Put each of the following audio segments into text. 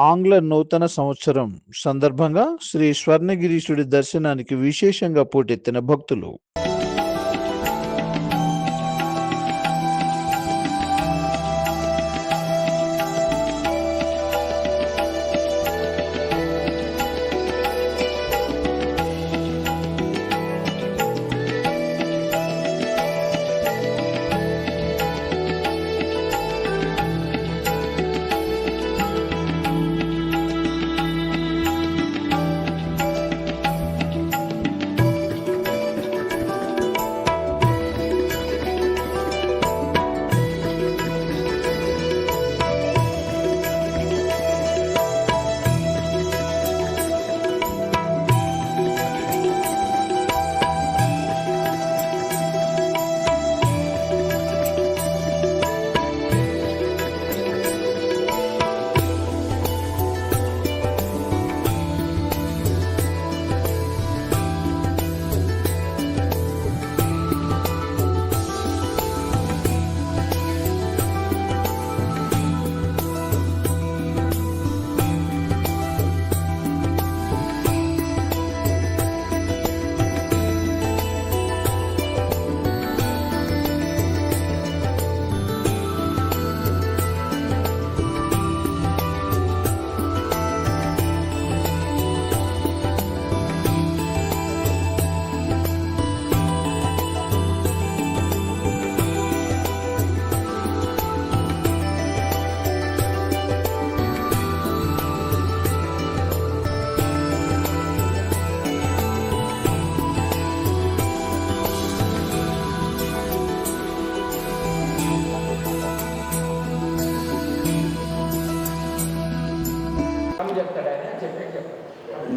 ఆంగ్ల నూతన సంవత్సరం సందర్భంగా శ్రీ స్వర్ణగిరీశుడి దర్శనానికి విశేషంగా పోటెత్తిన భక్తులు.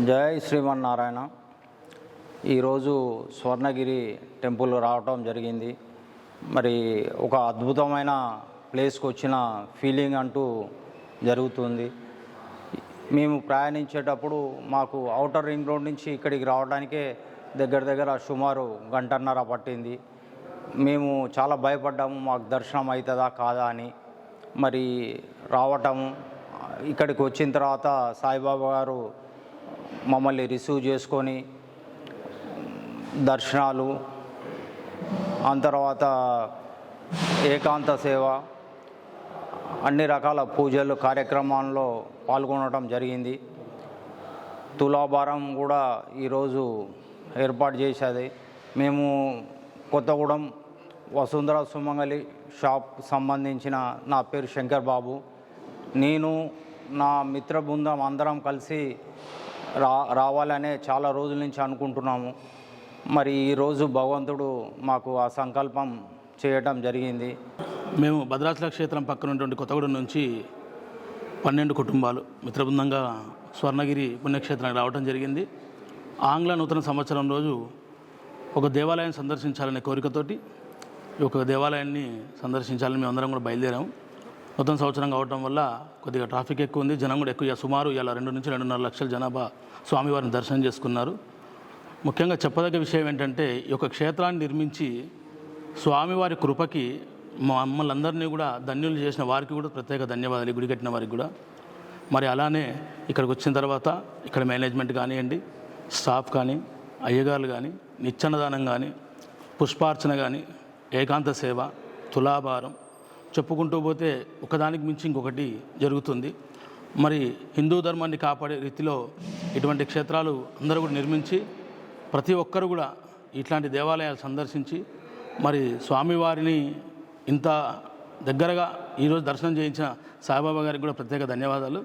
జై శ్రీమన్నారాయణ. ఈరోజు స్వర్ణగిరి టెంపుల్ రావటం జరిగింది. మరి ఒక అద్భుతమైన ప్లేస్కి వచ్చిన ఫీలింగ్ అంటూ జరుగుతుంది. మేము ప్రయాణించేటప్పుడు మాకు ఔటర్ రింగ్ రోడ్ నుంచి ఇక్కడికి రావడానికే దగ్గర సుమారు గంటన్నర పట్టింది. మేము చాలా భయపడ్డాము, మాకు దర్శనం అవుతుందా కాదా అని. మరి రావటము ఇక్కడికి వచ్చిన తర్వాత సాయిబాబా గారు మమ్మల్ని రిసీవ్ చేసుకొని దర్శనాలు, ఆ తర్వాత ఏకాంత సేవ, అన్ని రకాల పూజలు కార్యక్రమాల్లో పాల్గొనడం జరిగింది. తులాభారం కూడా ఈరోజు ఏర్పాటు చేసేది. మేము కొత్తగూడెం వసుంధర సుమంగళి షాప్ సంబంధించిన, నా పేరు శంకర్ బాబు, నేను నా మిత్ర బృందం అందరం కలిసి రావాలనే చాలా రోజుల నుంచి అనుకుంటున్నాము. మరి ఈరోజు భగవంతుడు మాకు ఆ సంకల్పం చేయటం జరిగింది. మేము భద్రాచల క్షేత్రం పక్కన ఉన్నటువంటి కొత్తగూడెం నుంచి 12 కుటుంబాలు మిత్రబృందంగా స్వర్ణగిరి పుణ్యక్షేత్రానికి రావడం జరిగింది. ఆంగ్ల నూతన సంవత్సరం రోజు ఒక దేవాలయం సందర్శించాలనే కోరికతోటి ఒక దేవాలయాన్ని సందర్శించాలని మేము అందరం కూడా బయలుదేరాము. నూతన సంవత్సరం కావడం వల్ల కొద్దిగా ట్రాఫిక్ ఎక్కువ ఉంది, జనం కూడా ఎక్కువ. సుమారు ఇలా 2 నుంచి 2.5 లక్షల జనాభా స్వామివారిని దర్శనం చేసుకున్నారు. ముఖ్యంగా చెప్పదగ్గ విషయం ఏంటంటే, ఈ యొక్క క్షేత్రాన్ని నిర్మించి స్వామివారి కృపకి మమ్మల్ని అందరినీ కూడా ధన్యులు చేసిన వారికి కూడా ప్రత్యేక ధన్యవాదాలు, గుడి కట్టిన వారికి కూడా. మరి అలానే ఇక్కడికి వచ్చిన తర్వాత ఇక్కడ మేనేజ్మెంట్ కానివ్వండి, స్టాఫ్ కానీ, అయ్యగారులు కానీ, నిత్యాన్నదానం కానీ, పుష్పార్చన కానీ, ఏకాంత సేవ, తులాభారం చెప్పుకుంటూ పోతే ఒకదానికి మించి ఇంకొకటి జరుగుతుంది. మరి హిందూ ధర్మాన్ని కాపాడే రీతిలో ఇటువంటి క్షేత్రాలు అందరూ కూడా నిర్మించి ప్రతి ఒక్కరు కూడా ఇట్లాంటి దేవాలయాలు సందర్శించి మరి స్వామివారిని ఇంత దగ్గరగా ఈరోజు దర్శనం చేయించిన సాయిబాబా గారికి కూడా ప్రత్యేక ధన్యవాదాలు.